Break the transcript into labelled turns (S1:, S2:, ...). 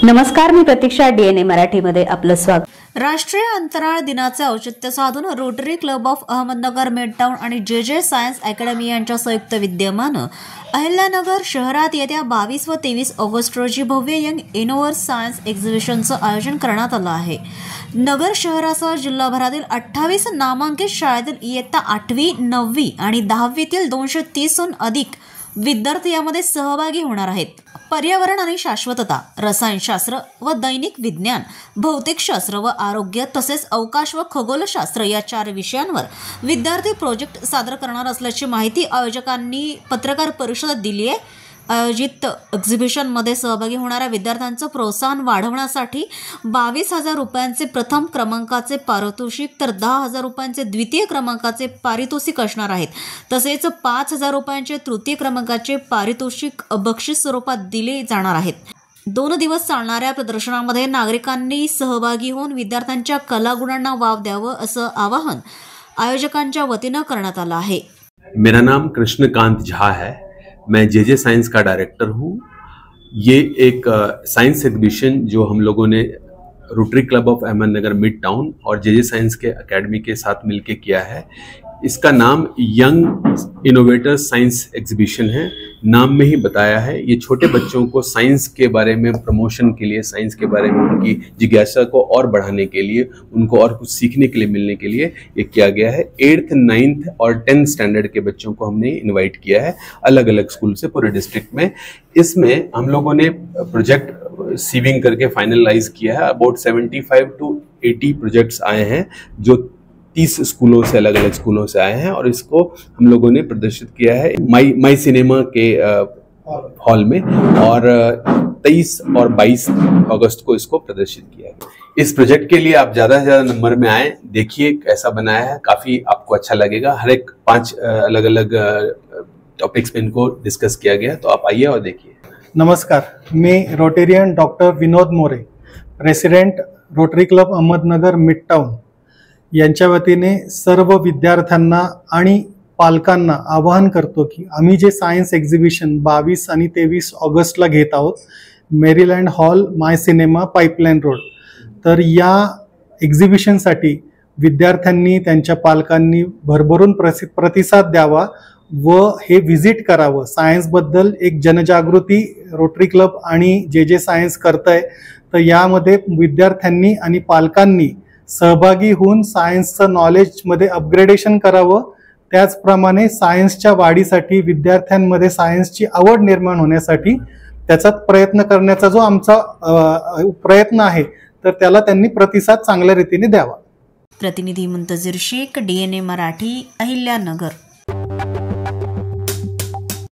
S1: नमस्कार, मी प्रतीक्षा. DNA मराठीमध्ये आपलं स्वागत.
S2: राष्ट्रीय अंतराळ दिनाचे औचित्य साधून rotary club of Ahmednagar midtown आणि जे सायन्स अकॅडमी यांच्या संयुक्त विद्यमानं अहिल्यानगर शहरात येत्या 22 व 23 ऑगस्ट रोजी भव्य यंग इनोव्हर्स सायन्स एक्झिबिशनचं आयोजन करण्यात आलं आहे. नगर शहरासह जिल्हाभरातील 28 नामांकित शाळेतील इयत्ता 8वी, 9वी आणि 10वीतील 230हून अधिक विद्यार्थी यामध्ये सहभागी होणार आहेत. पर्यावरण आणि शाश्वतता, रसायनशास्त्र व दैनिक विज्ञान, भौतिकशास्त्र व आरोग्य तसेच अवकाश व खगोलशास्त्र या 4 विषयांवर विद्यार्थी प्रोजेक्ट सादर करणार असल्याची माहिती आयोजकांनी पत्रकार परिषदेत दिली आहे. आयोजित एक्झिबिशनमध्ये सहभागी होणाऱ्या विद्यार्थ्यांचं प्रोत्साहन वाढवण्यासाठी 22,000 रुपयांचे प्रथम क्रमांकाचे पारितोषिक तर 10,000 रुपयांचे द्वितीय क्रमांकाचे पारितोषिक असणार आहेत. तसेच 5,000 रुपयांचे तृतीय क्रमांकाचे पारितोषिक बक्षीस स्वरूपात दिले जाणार आहेत. 2 दिवस चालणाऱ्या प्रदर्शनामध्ये नागरिकांनी सहभागी होऊन विद्यार्थ्यांच्या कलागुणांना वाव द्यावं असं आवाहन आयोजकांच्या वतीनं करण्यात आलं आहे.
S3: मेरा नाम कृष्णकांत झा है. मैं जे साइंस का डायरेक्टर हूँ. ये एक साइंस एग्जीबिशन जो हम लोगों ने rotary club of Ahmednagar mid town और जे साइंस के अकेडमी के साथ मिलके किया है. इसका नाम यंग इनोवेटर्स साइंस एग्जीबिशन है. नाम में ही बताया है, ये छोटे बच्चों को साइंस के बारे में प्रमोशन के लिए, साइंस के बारे में उनकी जिज्ञासा को और बढ़ाने के लिए, उनको और कुछ सीखने के लिए मिलने के लिए ये किया गया है. 8th, 9th और 10th स्टैंडर्ड के बच्चों को हमने इनवाइट किया है अलग अलग स्कूल से पूरे डिस्ट्रिक्ट में. इसमें हम लोगों ने प्रोजेक्ट सीविंग करके फाइनलाइज किया है. अबाउट 75 to 80 प्रोजेक्ट्स आए हैं जो 30 स्कूलों से, अलग अलग स्कूलों से आए हैं और इसको हम लोगों ने प्रदर्शित किया है माई सिनेमा के हॉल में और 23 और 22 अगस्त को इसको प्रदर्शित किया है. इस प्रोजेक्ट के लिए आप ज़्यादा से ज़्यादा नंबर में आए, देखिए कैसा बनाया है, काफ़ी आपको अच्छा लगेगा. हर एक 5 अलग अलग टॉपिक्स में इनको डिस्कस किया गया, तो आप आइए और देखिए.
S4: नमस्कार, मी Rotarian doctor Vinod More, president Rotary Club Ahmednagar Midtown यांच्या वतीने सर्व विद्यार्थ्यांना आणि पालकांना आवाहन करतो की आम्ही जे सायन्स एक्झिबिशन 22 आणि 23 ऑगस्टला घेत आहोत मेरीलँड हॉल, माय सिनेमा, पाईपलाईन रोड. तर या एक्झिबिशनसाठी विद्यार्थ्यांनी त्यांच्या पालकांनी भरभरून प्रतिसाद द्यावा व हे व्हिजिट करावं. सायन्सबद्दल एक जनजागृती रोटरी क्लब आणि जे सायन्स करतंय, तर यामध्ये विद्यार्थ्यांनी आणि पालकांनी सहभागी होऊन सायन्सचं नॉलेजमध्ये अपग्रेडेशन करावं. त्याचप्रमाणे सायन्सच्या वाढीसाठी विद्यार्थ्यांमध्ये सायन्सची आवड निर्माण होण्यासाठी त्याचा प्रयत्न करण्याचा जो आमचा प्रयत्न आहे, तर त्याला त्यांनी प्रतिसाद चांगल्या रीतीने द्यावा.
S2: प्रतिनिधी मुंतजीर शेख, DNA मराठी, अहिल्यानगर.